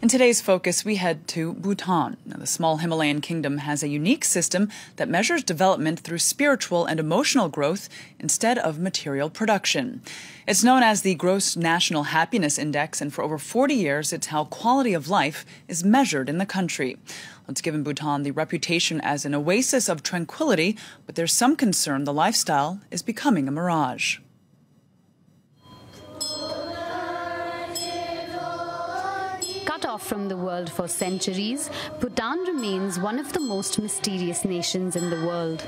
In today's focus, we head to Bhutan. Now, the small Himalayan kingdom has a unique system that measures development through spiritual and emotional growth instead of material production. It's known as the Gross National Happiness Index, and for over 40 years, it's how quality of life is measured in the country. It's given Bhutan the reputation as an oasis of tranquility, but there's some concern the lifestyle is becoming a mirage. Cut off from the world for centuries, Bhutan remains one of the most mysterious nations in the world.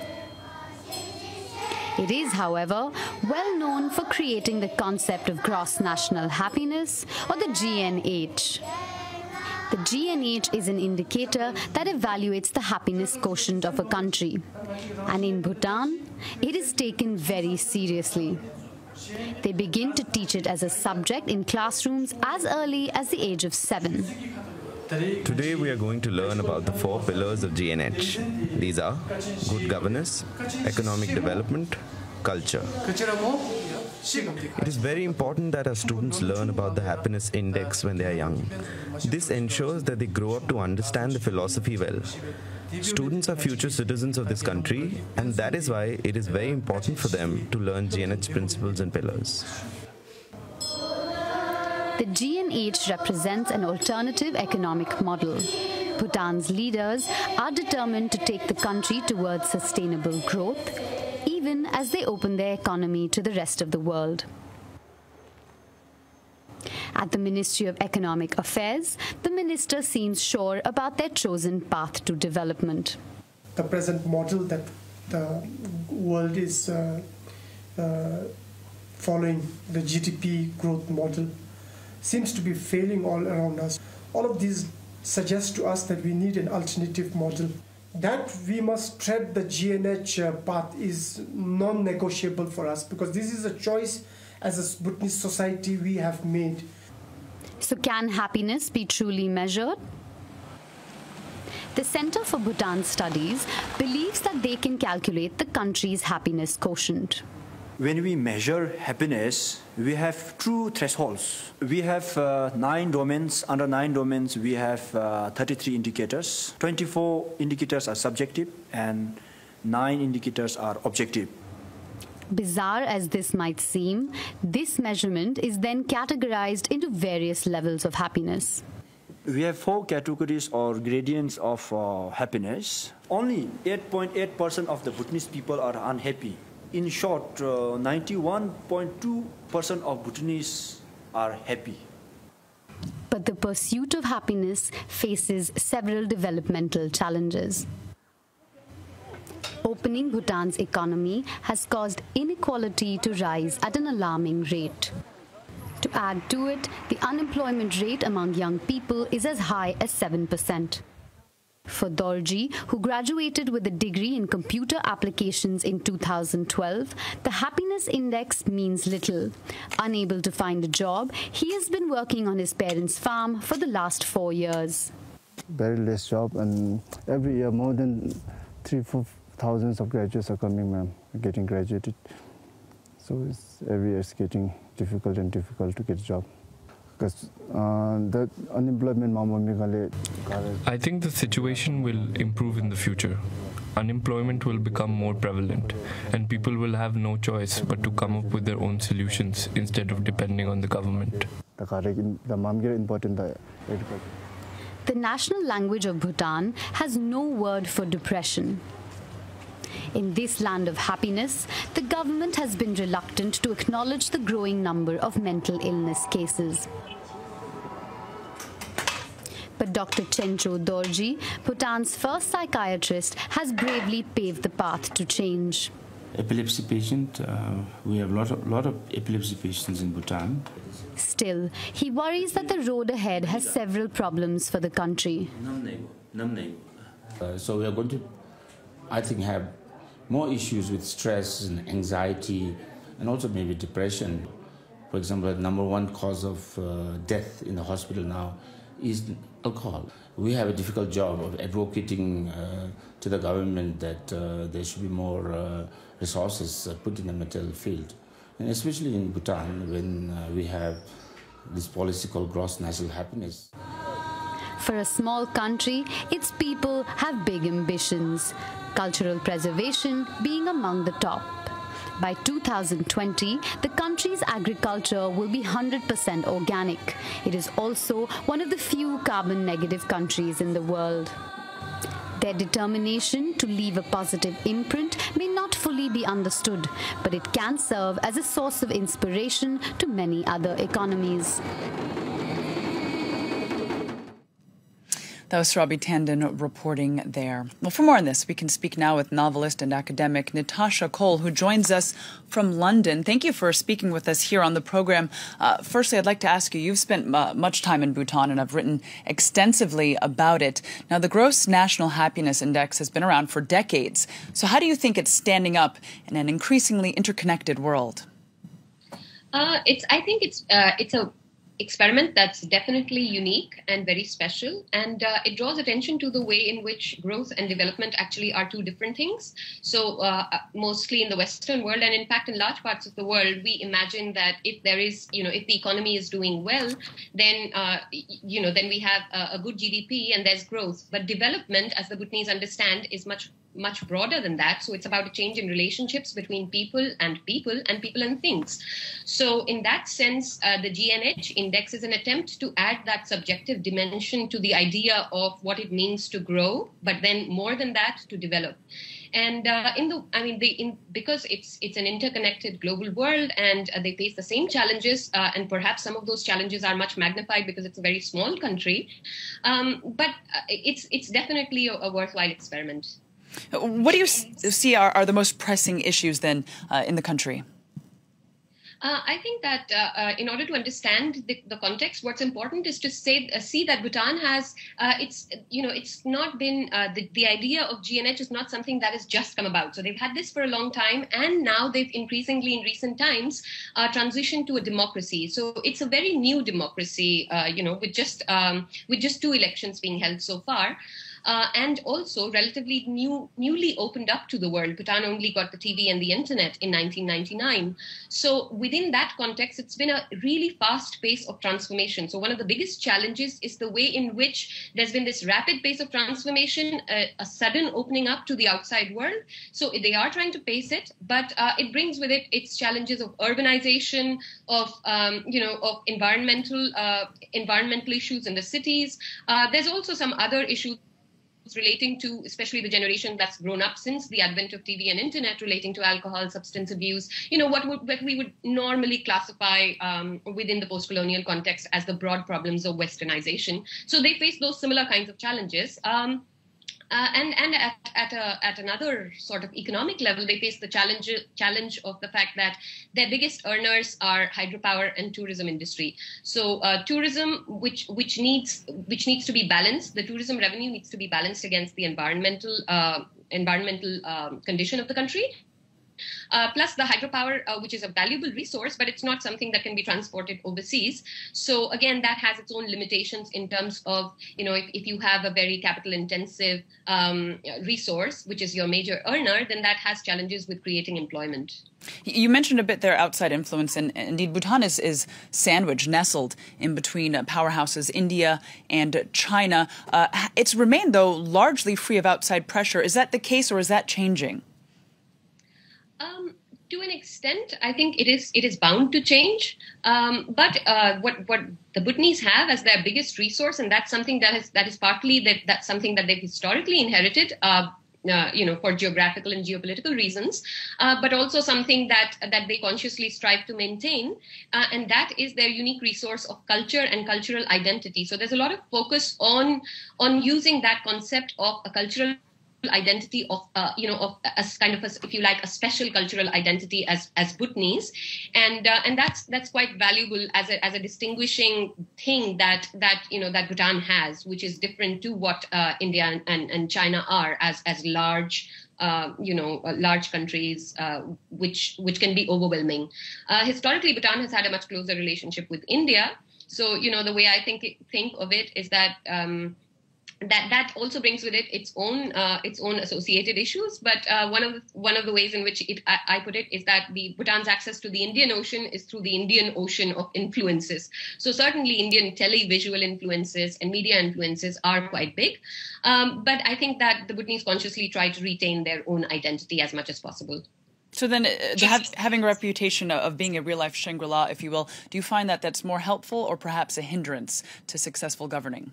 It is, however, well known for creating the concept of gross national happiness, or the GNH. The GNH is an indicator that evaluates the happiness quotient of a country. And in Bhutan, it is taken very seriously. They begin to teach it as a subject in classrooms as early as the age of 7. Today we are going to learn about the 4 pillars of GNH. These are good governance, economic development, culture. It is very important that our students learn about the happiness index when they are young. This ensures that they grow up to understand the philosophy well. Students are future citizens of this country, and that is why it is very important for them to learn GNH principles and pillars. The GNH represents an alternative economic model. Bhutan's leaders are determined to take the country towards sustainable growth, even as they open their economy to the rest of the world. At the Ministry of Economic Affairs, the minister seems sure about their chosen path to development. The present model that the world is following, the GDP growth model, seems to be failing all around us. All of these suggest to us that we need an alternative model. That we must tread the GNH path is non-negotiable for us, because this is a choice as a Bhutanese society we have made. So can happiness be truly measured? The Center for Bhutan Studies believes that they can calculate the country's happiness quotient. When we measure happiness, we have true thresholds. We have 9 domains. Under 9 domains, we have 33 indicators. 24 indicators are subjective and 9 indicators are objective. Bizarre as this might seem, this measurement is then categorized into various levels of happiness. We have 4 categories or gradients of happiness. Only 8.8% of the Bhutanese people are unhappy. In short, 91.2% of Bhutanese are happy. But the pursuit of happiness faces several developmental challenges. Opening Bhutan's economy has caused inequality to rise at an alarming rate. To add to it, the unemployment rate among young people is as high as 7%. For Dorji, who graduated with a degree in computer applications in 2012, the happiness index means little. Unable to find a job, he has been working on his parents' farm for the last 4 years. Very less job, and every year more than 3,000-4,000 thousands of graduates are coming, ma'am, getting graduated. So every year it's getting difficult and difficult to get a job. Because the unemployment, I think the situation will improve in the future. Unemployment will become more prevalent, and people will have no choice but to come up with their own solutions instead of depending on the government. The national language of Bhutan has no word for depression. In this land of happiness, the government has been reluctant to acknowledge the growing number of mental illness cases. But Dr. Chencho Dorji, Bhutan's first psychiatrist, has bravely paved the path to change. Epilepsy patient, we have a lot of epilepsy patients in Bhutan. Still, he worries that the road ahead has several problems for the country. So we are going to, I think, have more issues with stress and anxiety and also maybe depression. For example, the number 1 cause of death in the hospital now is alcohol. We have a difficult job of advocating to the government that there should be more resources put in the mental field. And especially in Bhutan, when we have this policy called gross national happiness. For a small country, its people have big ambitions, cultural preservation being among the top. By 2020, the country's agriculture will be 100% organic. It is also one of the few carbon-negative countries in the world. Their determination to leave a positive imprint may not fully be understood, but it can serve as a source of inspiration to many other economies. That was Srabi Tandon reporting there. Well, for more on this, we can speak now with novelist and academic Natasha Cole, who joins us from London. Thank you for speaking with us here on the program. Firstly, I'd like to ask you, you've spent much time in Bhutan and have written extensively about it. Now, the Gross National Happiness Index has been around for decades. So how do you think it's standing up in an increasingly interconnected world? I think it's a experiment that's definitely unique and very special, and it draws attention to the way in which growth and development actually are two different things. So mostly in the Western world, and in fact in large parts of the world, we imagine that if there is, if the economy is doing well, then then we have a good GDP and there's growth. But development, as the Bhutanese understand, is much broader than that. So it's about a change in relationships between people and things. So in that sense, the GNH index is an attempt to add that subjective dimension to the idea of what it means to grow, but then more than that, to develop. And because it's an interconnected global world, and they face the same challenges, and perhaps some of those challenges are much magnified because it's a very small country. But it's definitely a worthwhile experiment. What do you see are the most pressing issues then in the country? I think that in order to understand the context, what's important is to see that Bhutan has it's not been the idea of GNH is not something that has just come about. So they've had this for a long time, and now they've increasingly in recent times transitioned to a democracy. So it's a very new democracy, with just 2 elections being held so far. And also relatively newly opened up to the world. Bhutan only got the TV and the internet in 1999. So within that context, it's been a really fast pace of transformation. So one of the biggest challenges is the way in which there's been this rapid pace of transformation, a sudden opening up to the outside world. So they are trying to pace it, but it brings with it its challenges of urbanization, of environmental issues in the cities. There's also some other issues relating to especially the generation that's grown up since the advent of TV and internet, relating to alcohol, substance abuse, what we would normally classify within the post-colonial context as the broad problems of westernization. So they face those similar kinds of challenges. And at another sort of economic level, they face the challenge of the fact that their biggest earners are hydropower and tourism industry. So tourism, which needs to be balanced, the tourism revenue needs to be balanced against the environmental condition of the country. Plus the hydropower, which is a valuable resource, but it's not something that can be transported overseas. So again, that has its own limitations in terms of, if you have a very capital intensive resource, which is your major earner, then that has challenges with creating employment. You mentioned a bit there outside influence, and indeed Bhutan is sandwiched, nestled in between powerhouses India and China. It's remained, though, largely free of outside pressure. Is that the case, or is that changing? To an extent, I think it is bound to change. But what the Bhutanese have as their biggest resource, and that's something that is partly that's something that they've historically inherited, for geographical and geopolitical reasons, but also something that they consciously strive to maintain, and that is their unique resource of culture and cultural identity. So there's a lot of focus on using that concept of a cultural identity of as kind of a special cultural identity as Bhutanese, and that's quite valuable as a distinguishing thing that Bhutan has, which is different to what India and China are as large large countries, which can be overwhelming. Historically, Bhutan has had a much closer relationship with India. So the way I think of it is that that also brings with it its own associated issues. But one of the ways in which I put it is that the Bhutan's access to the Indian Ocean is through the Indian Ocean of influences. So certainly Indian televisual influences and media influences are quite big. But I think that the Bhutanese consciously try to retain their own identity as much as possible. So then, having a reputation of being a real-life Shangri-La, if you will, do you find that that's more helpful or perhaps a hindrance to successful governing?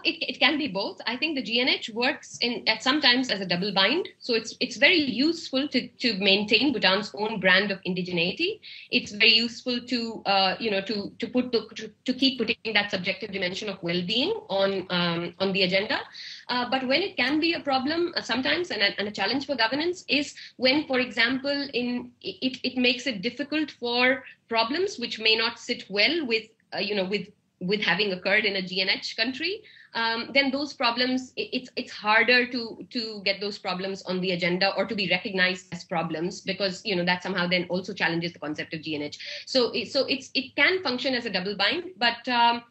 It can be both. I think the GNH works at sometimes as a double bind. So it's very useful to maintain Bhutan's own brand of indigeneity. It's very useful to keep putting that subjective dimension of well-being on the agenda. But when it can be a problem sometimes and a challenge for governance is when, for example, it makes it difficult for problems which may not sit well with having occurred in a GNH country, then those problems, it's harder to get those problems on the agenda or to be recognized as problems, because that somehow then also challenges the concept of GNH. So it can function as a double bind, but I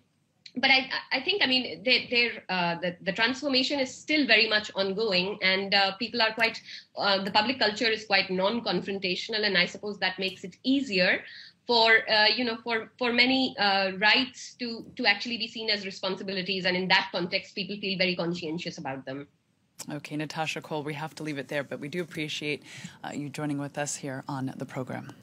think the transformation is still very much ongoing, and people are quite the public culture is quite non-confrontational, and I suppose that makes it easier for many rights to actually be seen as responsibilities, and in that context, people feel very conscientious about them. Okay, Natasha Cole, we have to leave it there, but we do appreciate you joining with us here on the program.